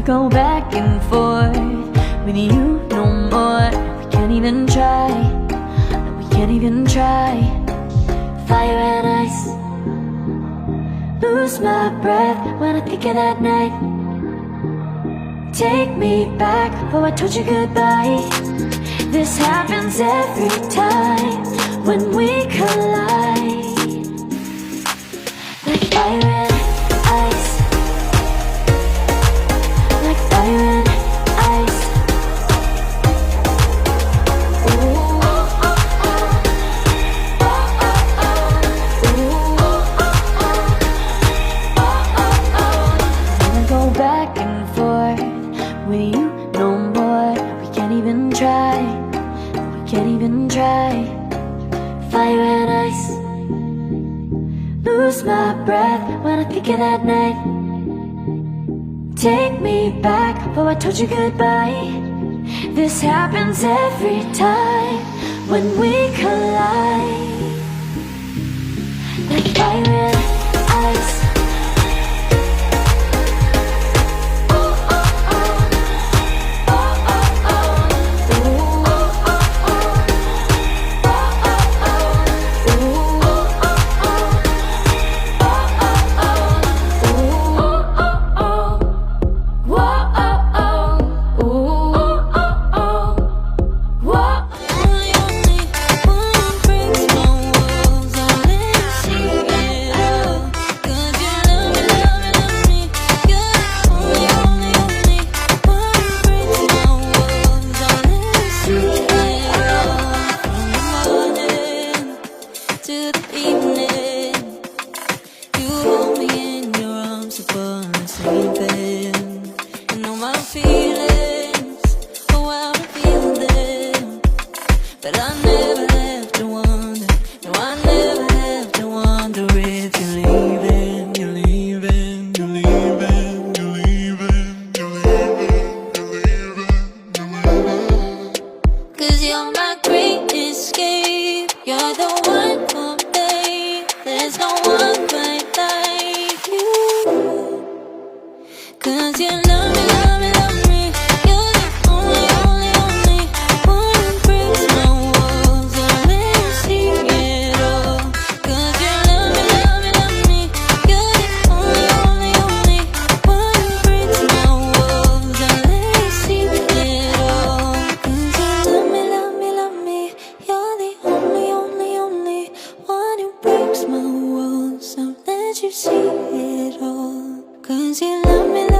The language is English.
go back and forth with you no more. We can't even try, no, we can't even try. Fire and ice, lose my breath when I think of that night. Take me back, oh I told you goodbye. This happens every time when we collide. Like fire and ice, like fire and ice. Ooh, oh, oh, oh. Oh, oh, oh. Ooh, oh, oh, oh. Oh, oh, oh. Wanna go back and forth with you no more. We can't even try, we can't even try. Fire and ice, lose my breath when I think of that night. Take me back, oh I told you goodbye. This happens every time when we collide. Like fire and ice. But I never have to wonder, no, I never have to wonder if you're leaving, you're leaving, you're leaving, you're leaving, you're leaving, you're leaving, you're leaving. 'Cause you're my great escape, you're the one for me, there's no one quite like you. 'Cause you love me, love me, love me, you're the only, only, only one who breaks my walls and let me see it all. 'Cause you love me, love me, love me, you're the only, only, only one who breaks my walls and let me see it all. 'Cause you love me, love me, love me, you're the only, only, only one who breaks my walls and let you see it all. 'Cause you love me.